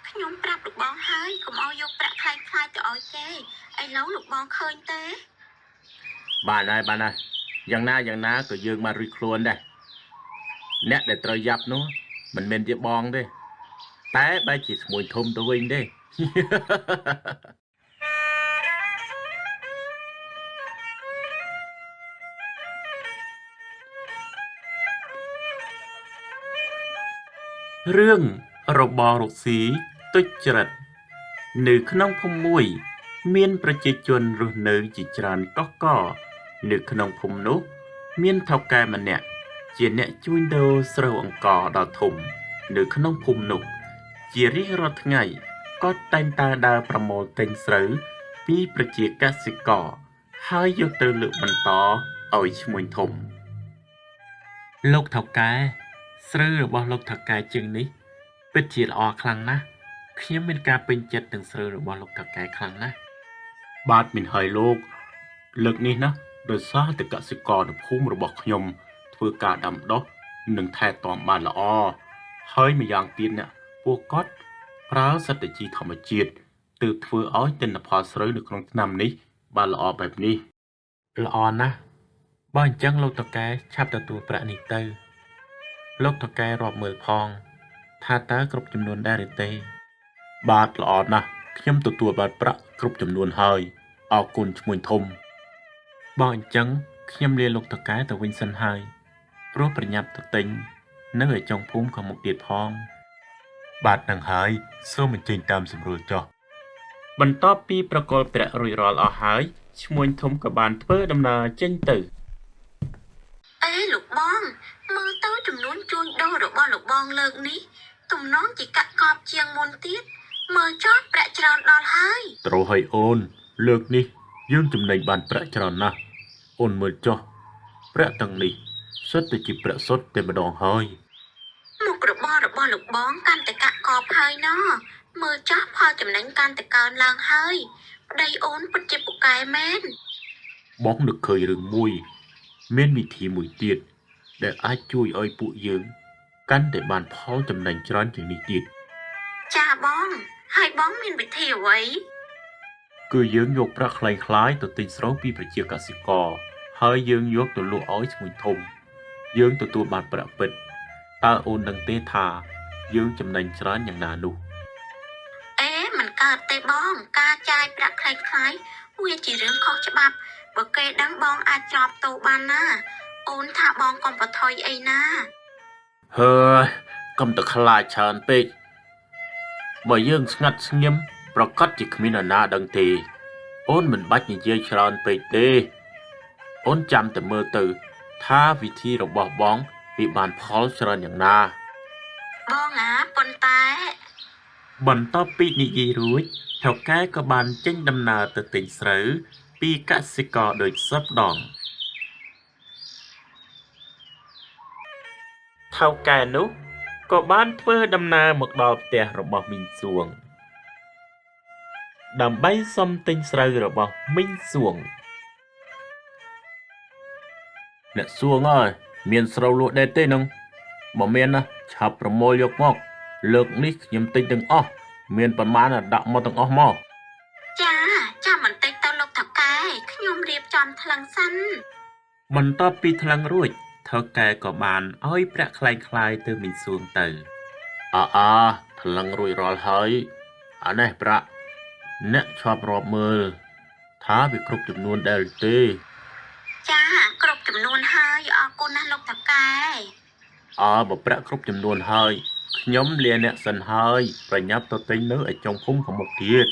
ខ្ញុំប្រាប់លោកបងហើយកុំឲ្យយកប្រាក់ខ្លាយៗទៅឲ្យគេឥឡូវលោកបងឃើញទេបានហើយយ៉ាងណាក៏យើងបានរួចខ្លួនដែរអ្នកដែលត្រូវយ៉ាប់នោះមិនមែនជាបងទេតែបែរជាស្មួយធំទៅវិញទេរឿងរបស់រុក្ស៊ីទុច្ចរិតនៅក្នុងភូមិមួយមានប្រជាជនរស់នៅជាច្រើនកុះករនៅក្នុងភូមិនោះមានថៅកែម្នាក់ជាអ្នកជួញដូរស្រូវអង្ករដ៏ធំនៅក្នុងភូមិនោះជារៀងរាល់ថ្ងៃគាត់តែងតែដើរប្រមូលទិញស្រូវពីប្រជាកសិករហើយយកទៅលើកបន្តឲ្យឈ្មួញធំលោកថៅកែស្រូវរបស់លោកថៅកែជើងនេះពិតជាល្អខ្លាំងណាស់ខ្ញុំមានការពេញចិត្តនឹងស្រូវរបស់លោកថៅកែខ្លាំងណាស់បាទមានហើយលោកលើកនេះណាដោយសារតែកសិករនៅភូមិរបស់ខ្ញុំធ្វើការដាំដុះនិងថែទាំបានល្អហើយម្យ៉ាងទៀតណាពួកគាត់ប្រើសត្វជីធម្មជាតិទើបធ្វើឲ្យទិន្នផលស្រូវនៅក្នុងឆ្នាំនេះបានល្អបែបនេះល្អណាស់បើអញ្ចឹងលោកថៅកែឆាប់ទទួលប្រាក់នេះទៅលោកថៅកែរាប់មើលផងថាតើគ្រប់ចំនួនដែរឬទេបាទល្អណាស់ខ្ញុំទទួលបានប្រាក់គ្រប់ចំនួនហើយអរគុណឈ្មួញធំបើអញ្ចឹងខ្ញុំលាលោកថៅកែទៅវិញសិនហើយព្រោះប្រញាប់ទៅទិញនៅឯចុងភូមិខាងមុខទៀតផងបាទនឹងហើយសូមអញ្ជើញតាមសម្រួលចុះបន្ទាប់ពីប្រគល់ប្រាក់រួចរាល់អស់ហើយឈ្មួញធំក៏បានធ្វើដំណើរចេញទៅអេលោកបងមើលទៅចំនួនជួញដូររបស់លោកបងលើកនេះទំនងជាកាក់កបជាងមុនទៀតមើលចោលប្រាក់ច្រើនដល់ហើយត្រូវហើយអូនលើកនេះយើងចំណេញបានប្រាក់ច្រើនណាស់អូនមើលចុះប្រាក់ទាំងនេះសុទ្ធតែជាប្រាក់សុទ្ធតែម្ដងហើយមុខរបររបស់លោកបងកាន់តែកាក់កបហើយណមើលចោះផលចំណេញកាន់តែកើនឡើងហើយប្តីអូនពិតជាពូកែមែនបងនឹកឃើញរឿងមួយមានវិធីមួយទៀតដែលអាចជួយឲ្យពួកយើងកាន់តែបានផលចំណេញច្រើនជាងនេះទៀតចាបងហើយបងមានវិធីអ្វីគឺយើងយកប្រាក់คล้ายៗទៅទិញស្រូវពីប្រជាកសិករហើយយើងយកទៅលក់ឲ្យឈ្មួញធំយើងទទួលបានប្រាក់ពិតតើអូនដឹងទេថាយើងចំណេញច្រើនយ៉ាងណានោះអេមិនកើតទេបងការចាយប្រាក់คล้ายៗវាជារឿងខុសច្បាប់បើគេដឹងបងអាចជាប់ទោសបានណាអូនថាបងកុំបន្ថយអីណាហើយកុំទៅខ្លាចច្រើនពេកបើយើងស្ងាត់ស្ងៀមប្រកាសជាគ្មាននរណាដឹងទេអូនមិនបាច់និយាយច្រើនពេកទេអូនចាំតែមើលទៅថាវិធីរបស់បងវាបានផលច្រើនយ៉ាងណាបងប៉ុន្តែបន្ទាប់ពីនិយាយរួចថៅកែក៏បានចេញដំណើរទៅទិញស្រូវពីកសិករដូចសពដងថៅកែនោះក៏បានធ្វើដំណើរមកដល់ផ្ទះរបស់មីងសួងដើម្បីសុំទិញស្រូវរបស់មីងសួងអ្នកសួងអើយមានស្រូវលក់ដែរទេនឹងបើមានណាឆាប់ប្រមូលយកមកលើកនេះខ្ញុំទិញទាំងអស់មានប៉ុន្មានដាក់មកទាំងអស់មកចាចាំបន្តិចទៅលោកថៅកែខ្ញុំរៀបចំថ្លឹងសិនបន្ទាប់ពីថ្លឹងរួចថៅកែក៏បានឲ្យប្រាក់คล้ายៗទៅមីងសួងទៅថ្លឹងរួចរាល់ហើយអានេះប្រាក់អ្នកឈប់រាប់មើលថាវាគ្រប់ចំនួនដែរទេចាគ្រប់ចំនួនហើយអរគុណណាស់លោកថៅកែបើប្រាក់គ្រប់ចំនួនហើយខ្ញុំលាអ្នកសិនហើយប្រញាប់ទៅទិញនៅឯចុងភូមិខាងមុខទៀត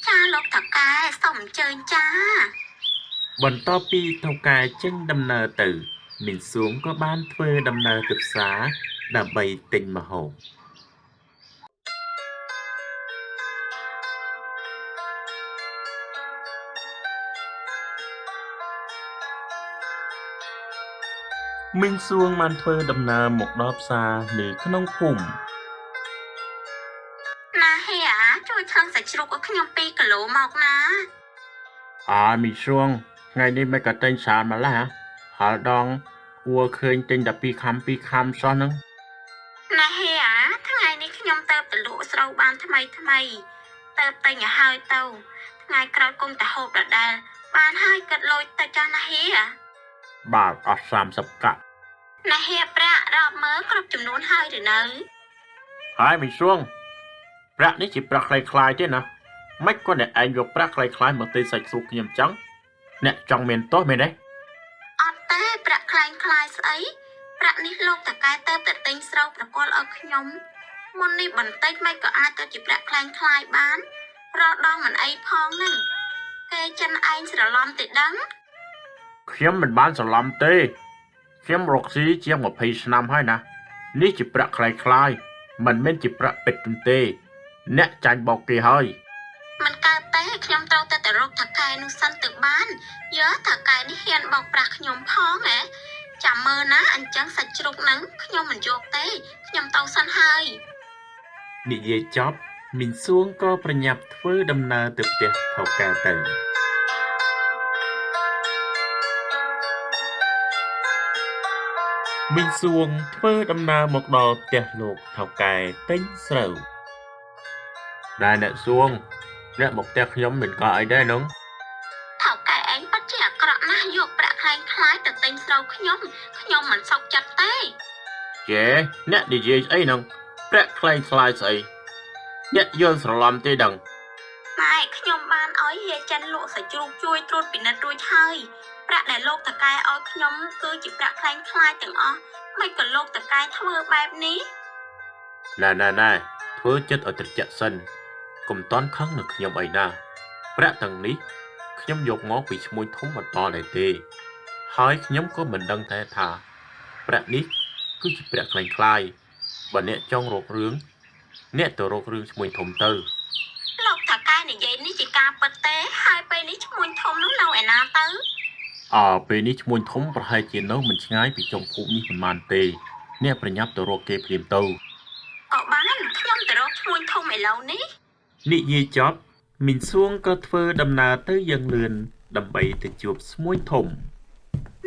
ចាលោកថៅកែសូមអញ្ជើញចាបន្ទាប់ពីថៅកែចេញដំណើរទៅមីងសួងក៏បានធ្វើដំណើរទៅផ្សារដើម្បីទិញម្ហូបមីងសួងបានធ្វើដំណើរមកដល់ផ្សារនៅក្នុងភូមិណាហេជួយថ្លឹងសាច់ជ្រូកឲ្យខ្ញុំ2គីឡូមកណាមីងសួងថ្ងៃនេះមិនក៏ទិញច្រើនម្ល៉េះហើយដងគួរឃើញទិញតែ2ខាំសោះហ្នឹងណាហេថ្ងៃនេះខ្ញុំទៅ ទៅលក់ស្រូវបានថ្មីទៅតែញឲ្យហើយទៅថ្ងៃក្រោយគង់តែហូបដដែលបានហើយកាត់លុយទៅចាស់ណាហៀ បាទអស់30កាក់ ណាហៀប្រាក់រាប់មើលគ្រប់ចំនួនហើយឬនៅ ហើយមីសួងប្រាក់នេះជាប្រាក់คล้ายៗទេណាមិនគាត់អ្នកឯងយកប្រាក់คล้ายៗមកទិញសាច់ជ្រូកខ្ញុំចឹងអ្នកចង់មានទោសមែនទេ អត់ទេប្រាក់ខ្លាំងខ្លាយស្អីប្រាក់នេះលោកតកែទៅទិញស្រូវប្រគល់ឲ្យខ្ញុំមុននេះបន្តិចមិនក៏អាចទៅជាប្រាក់ខ្លាំងខ្លាយបានរកដងមិនអីផងហ្នឹងគេចិនឯងស្រឡំទេដឹង ខ្ញុំមិនបានច្រឡំទេខ្ញុំរកស៊ីជាង20ឆ្នាំហើយណានេះជាប្រាក់คล้ายៗមិនមែនជាប្រាក់ពិតទេអ្នកចាញ់បោកគេហើយ មិនកើតទេខ្ញុំត្រូវតែរកតកែនោះសិនទៅបានយើតកែនេះហ៊ានបោកប្រាស់ខ្ញុំផងហ៎ចាំមើលណាអញ្ចឹងសាច់ជ្រូកហ្នឹងខ្ញុំមិនយកទេខ្ញុំទៅសិនហើយ និយាយចប់មីងសួងក៏ប្រញាប់ធ្វើដំណើរទៅផ្ទះថៅកែទៅមីងសួងធ្វើដំណើរមកដល់ផ្ទះលោកថៅកែទិញស្រូវដែរអ្នកសួងអ្នកមកផ្ទះខ្ញុំមិនក៏អីដែរនោះ ថៅកែឯងពិតជាអាក្រក់ណាស់យកប្រាក់ខ្លាំងខ្លាយទៅទិញស្រូវខ្ញុំមិនសុខចិត្តទេ ជេអ្នកនិយាយស្អីហ្នឹងប្រាក់คล้ายៗស្អីអ្នកយល់ច្រឡំទេដឹង ម៉ែខ្ញុំបានឲ្យហៀចិនលក់សាច់ជ្រូកជួយត្រួតពិនិត្យរួចហើយប្រាក់ដែលលោកតកែឲ្យខ្ញុំគឺជាប្រាក់ខ្លាំងខ្លាយទាំងអស់មិនក៏លោកតកែធ្វើបែបនេះ ណែធ្វើចិត្តឲ្យត្រជាក់សិនកុំតន់ខឹងនឹងខ្ញុំអីណាប្រាក់ទាំងនេះខ្ញុំយកមកពីឈ្មួញធំបន្តដែរទេហើយខ្ញុំក៏មិនដឹងតែថាប្រាក់នេះគឺជាប្រាក់คล้ายៗបើអ្នកចង់រករឿងអ្នកទៅរករឿងឈ្មួញធំទៅ លោកតកែនិយាយនេះជាការពិតទេហើយពេលនេះឈ្មោះធំនោះនៅឯណាទៅ ពេលនេះឈ្មួញធំប្រហែលជានៅមិនឆ្ងាយពីចុងភូមិនេះប៉ុន្មានទេអ្នកប្រញាប់ទៅរកគេភ្លាមទៅ ក៏បានខ្ញុំទៅរកឈ្មោះធំឥឡូវនេះ និយាយចប់មីងសួងក៏ធ្វើដំណើរទៅយ៉ាងលឿនដើម្បីទៅជួបឈ្មួញធំ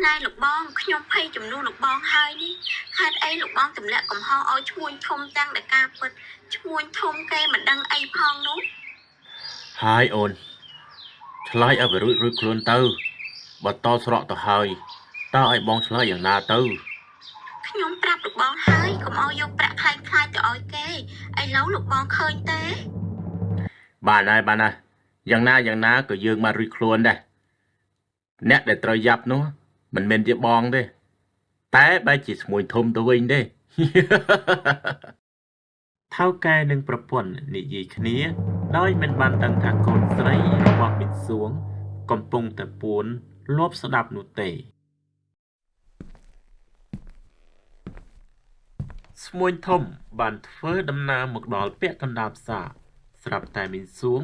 ណែលោកបងខ្ញុំភ័យចំនួនលោកបងហើយនេះហេតុអីលោកបងទម្លាក់កំហុសឲ្យឈ្មោះធំទាំងដែលការពិតឈ្មោះធំគេមិនដឹងអីផងនោះ ហើយអូនឆ្លើយឲ្យវារួចខ្លួនទៅបើតស្រកទៅហើយតើឲ្យបងឆ្លើយយ៉ាងណាទៅ ខ្ញុំប្រាប់លោកបងហើយកុំឲ្យយកប្រាក់ខ្លាំងខ្លាយទៅឲ្យគេឥឡូវលោកបងឃើញទេ បានហើយយ៉ាងណាក៏យើងបានរួចខ្លួនដែរអ្នកដែលត្រូវយ៉ាប់នោះមិនមែនជាបងទេតែបែរជាឈ្មួញធំទៅវិញទេ ថៅកែនិងប្រពន្ធនិយាយគ្នាដោយមិនបានដឹងថាកូនស្រីរបស់មីងសួងកំពុងតែពួនលបស្ដាប់នោះទេឈ្មួញធំបានធ្វើដំណើរមកដល់ពាក់កណ្ដាលផ្សារស្រាប់តែមីងសួង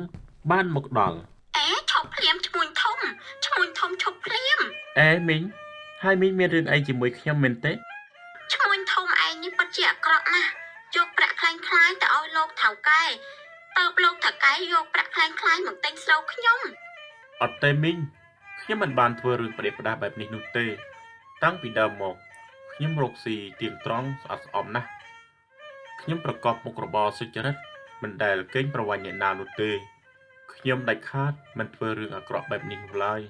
បានមកដល់ អេឈប់ភ្លាមឈ្មោះធំឈប់ភ្លាម អេមីងហើយមីងមានរឿងអីជាមួយខ្ញុំមែនទេ ឈ្មោះធំឯងនេះពិតជាអាក្រក់ណាស់យកប្រាក់ខ្លាំងខ្លាយទៅឲ្យលោកថៅកែតើបលោកថៅកែយកប្រាក់ខ្លាំងខ្លាយមកទិញស្រូវខ្ញុំ អត់ទេមីងខ្ញុំមិនបានធ្វើរឿងប្រេះផ្ដាស់បែបនេះនោះទេតាំងពីដើមមកខ្ញុំរកស៊ីទៀងត្រង់ស្អប់ស្អំណាស់ខ្ញុំប្រកបមុខរបរសុចរិតមិនដែលកេងប្រវ័ញ្ចអ្នកណានោះទេខ្ញុំដាច់ខាតមិនធ្វើរឿងអាក្រក់បែបនេះនោះឡើយ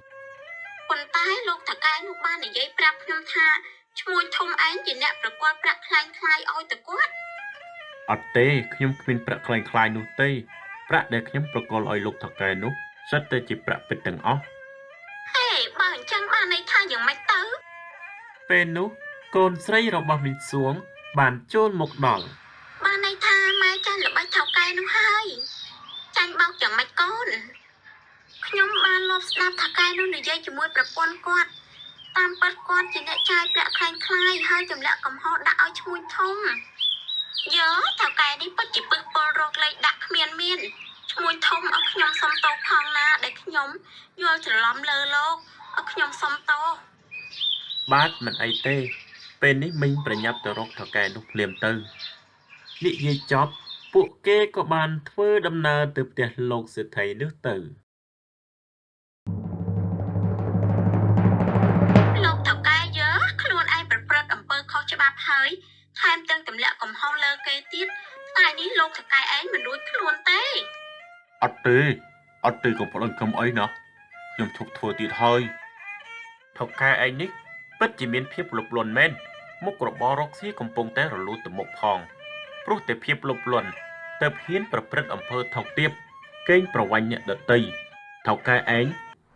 ប៉ុន្តែលោកថៅកែនោះបាននិយាយប្រាប់ខ្ញុំថាឈ្មោះធំឯងជាអ្នកប្រកល់ប្រាក់ខ្លាំងខ្លាយឲ្យទៅគាត់ អត់ទេខ្ញុំគ្មានប្រាក់ខ្លាំងៗនោះទេប្រាក់ដែលខ្ញុំប្រកល់ឲ្យលោកថៅកែនោះសិតតែជាប្រាក់ពិតទាំងអស់ ហេបើអញ្ចឹងបានន័យថាយ៉ាងម៉េចទៅ ពេលនោះកូនស្រីរបស់មីងសួងបានចូលមកដល់ បានន័យថាម៉ែចាញ់ល្បិចថៅកែនោះហើយចាញ់បោកយ៉ាងម៉េចកូនខ្ញុំបានលបស្ដាប់ថៅកែនោះនិយាយជាមួយប្រពន្ធគាត់តាមពិតគាត់ជាអ្នកចាយប្រាក់ខ្លាំងខ្លាយហើយទម្លាក់កំហុសដាក់ឲ្យឈ្មោះធំយើថៅកែនេះពិតជាពឹសពលរកលេខដាក់គ្មានឈ្មោះធំឲ្យខ្ញុំសុំទោសផងណាដែលខ្ញុំយល់ច្រឡំលើលោកឲ្យខ្ញុំសុំទោស បាទមិនអីទេពេលនេះមីងប្រញាប់ទៅរកថៅកែនោះភ្លាមទៅនិយាយចប់ពួកគេក៏បានធ្វើដំណើរទៅផ្ទះលោកសេដ្ឋីនោះទៅ លោកថៅកែយើខ្លួនឯងប្រព្រឹត្តអំពើខុសច្បាប់ហើយថែមទាំងទម្លាក់កំហុសលើគេទៀត តែនេះលោកថកែឯងមិនរួចខ្លួនទេ អត់ទេកុំប្តឹងខ្ញុំអីណាខ្ញុំឈប់ធ្វើទៀតហើយថៅកែឯងនេះពិតជាមានភាពលុបលន់មែនមុខរបររកស៊ីកំពុងតែរលូតទៅមុខផងព្រោះតែភាពលុបលន់ទើបហ៊ានប្រព្រឹត្តអំពើថោកទាបកេងប្រវ័ញ្ចអ្នកដទៃថៅកែឯង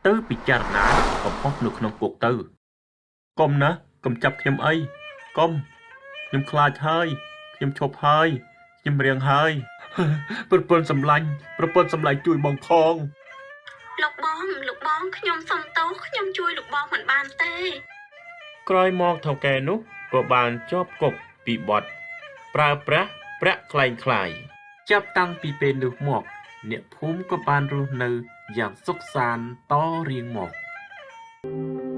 ទៅពិចារណាកំហុសនៅក្នុងគុកទៅកុំណាកុំចាប់ខ្ញុំអីកុំខ្ញុំខ្លាចហើយខ្ញុំឈប់ហើយខ្ញុំរៀងហើយ ប្រពន្ធសម្លាញ់ជួយបងផង លោកបងខ្ញុំសុំទោសខ្ញុំជួយលោកបងមិនបានទេ ក្រោយមកថៅកែនោះក៏បានជាប់គុកពីបទប្រើប្រាស់ប្រាក់ក្លែងក្លាយចាប់តាំងពីពេលនោះមកអ្នកភូមិក៏បានរស់នៅយ៉ាងសុខសាន្តតរៀងមក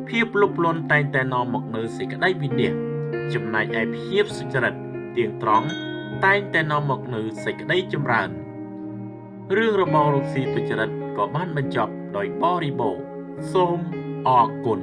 ភាពលុបលន់តែងតែនាំមកនូវសេចក្តីវិនាសចំណែកឯភាពសុចរិតទៀងត្រង់តែងតែនាំមកនូវសេចក្តីចម្រើនរឿងរបាំរកស៊ីទុច្ចរិតក៏បានបញ្ចប់ដោយបរិបូរណ៍សូមអរគុណ